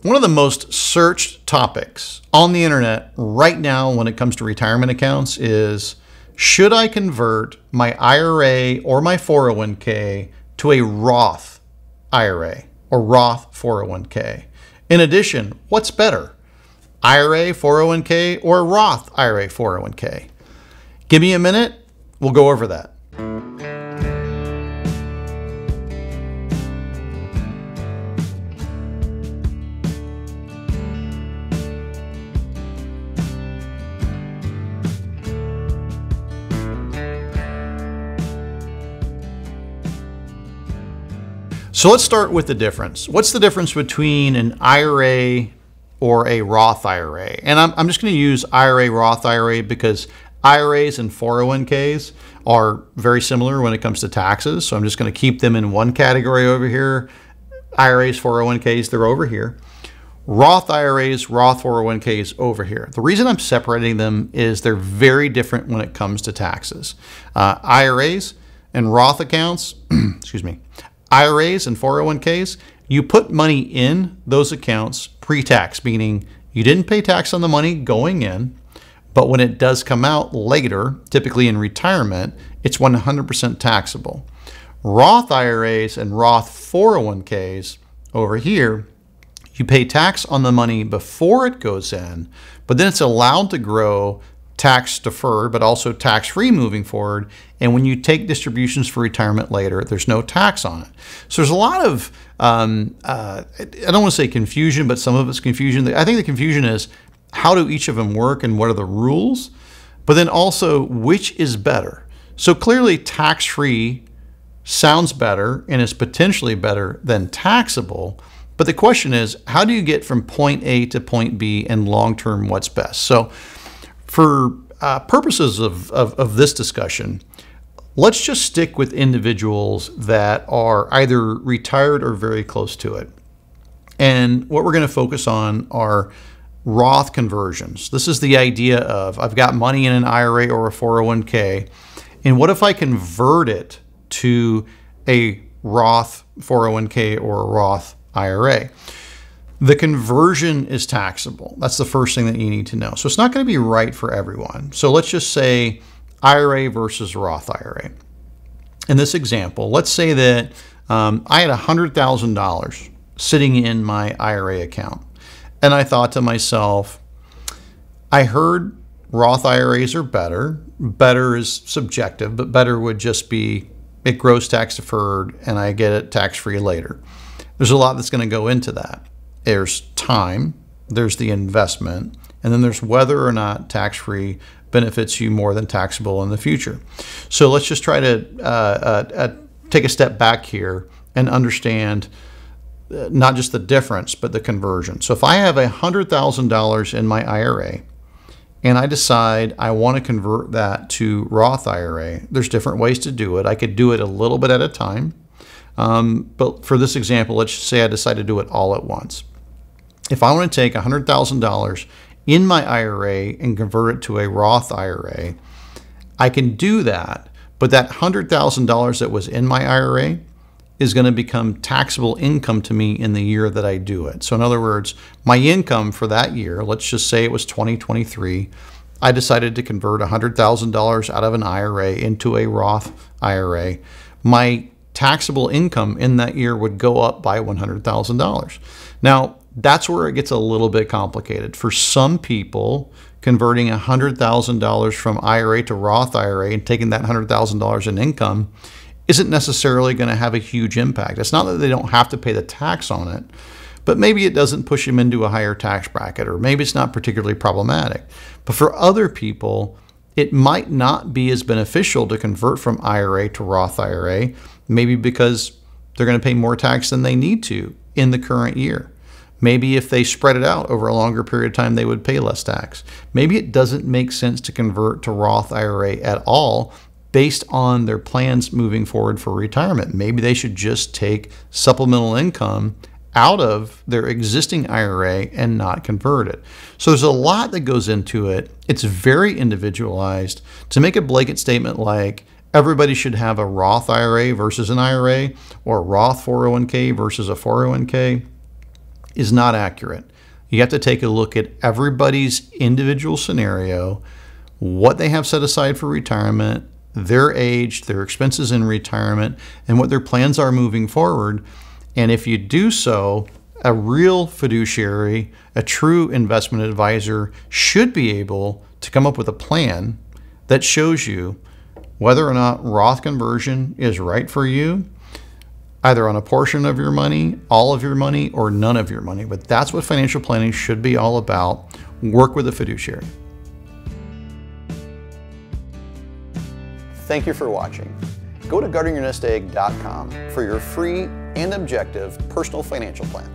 One of the most searched topics on the internet right now when it comes to retirement accounts is, should I convert my IRA or my 401k to a Roth IRA or Roth 401k? In addition, what's better, IRA 401k or Roth IRA 401k? Give me a minute, we'll go over that. So let's start with the difference. What's the difference between an IRA or a Roth IRA? And I'm just going to use IRA, Roth IRA because IRAs and 401ks are very similar when it comes to taxes. So I'm just going to keep them in one category over here. IRAs, 401ks, they're over here. Roth IRAs, Roth 401ks over here. The reason I'm separating them is they're very different when it comes to taxes. IRAs and Roth accounts, excuse me, IRAs and 401ks, you put money in those accounts pre-tax, meaning you didn't pay tax on the money going in, but when it does come out later, typically in retirement, it's 100% taxable. Roth IRAs and Roth 401ks over here, you pay tax on the money before it goes in, but then it's allowed to grow tax deferred, but also tax free moving forward. And when you take distributions for retirement later, there's no tax on it. So there's a lot of, I don't want to say confusion, but some of it's confusion. I think the confusion is how do each of them work and what are the rules, but then also which is better. So clearly tax free sounds better and is potentially better than taxable. But the question is, how do you get from point A to point B and long-term what's best? So for purposes of this discussion, let's just stick with individuals that are either retired or very close to it. And what we're going to focus on are Roth conversions. This is the idea of I've got money in an IRA or a 401k, and what if I convert it to a Roth 401k or a Roth IRA? The conversion is taxable. That's the first thing that you need to know. So it's not going to be right for everyone. So let's just say IRA versus Roth IRA. In this example, let's say that I had $100,000 sitting in my IRA account. And I thought to myself, I heard Roth IRAs are better. Better is subjective, but better would just be it grows tax deferred and I get it tax free later. There's a lot that's going to go into that. There's time, there's the investment, and then there's whether or not tax-free benefits you more than taxable in the future. So let's just try to take a step back here and understand not just the difference, but the conversion. So if I have $100,000 in my IRA and I decide I want to convert that to Roth IRA, there's different ways to do it. I could do it a little bit at a time. But for this example, let's just say I decide to do it all at once. If I want to take $100,000 in my IRA and convert it to a Roth IRA, I can do that, but that $100,000 that was in my IRA is going to become taxable income to me in the year that I do it. So in other words, my income for that year, let's just say it was 2023, I decided to convert $100,000 out of an IRA into a Roth IRA. My taxable income in that year would go up by $100,000. Now, that's where it gets a little bit complicated. For some people, converting $100,000 from IRA to Roth IRA and taking that $100,000 in income isn't necessarily going to have a huge impact. It's not that they don't have to pay the tax on it, but maybe it doesn't push them into a higher tax bracket, or maybe it's not particularly problematic. But for other people, it might not be as beneficial to convert from IRA to Roth IRA, maybe because they're going to pay more tax than they need to in the current year. Maybe if they spread it out over a longer period of time, they would pay less tax. Maybe it doesn't make sense to convert to Roth IRA at all based on their plans moving forward for retirement. Maybe they should just take supplemental income out of their existing IRA and not convert it. So there's a lot that goes into it. It's very individualized. To make a blanket statement like everybody should have a Roth IRA versus an IRA, or a Roth 401k versus a 401k, is not accurate. You have to take a look at everybody's individual scenario, what they have set aside for retirement, their age, their expenses in retirement, and what their plans are moving forward. And if you do so, a real fiduciary, a true investment advisor should be able to come up with a plan that shows you whether or not Roth conversion is right for you, either on a portion of your money, all of your money, or none of your money. But that's what financial planning should be all about. Work with a fiduciary. Thank you for watching. Go to guardingyournestegg.com for your free and objective personal financial plan.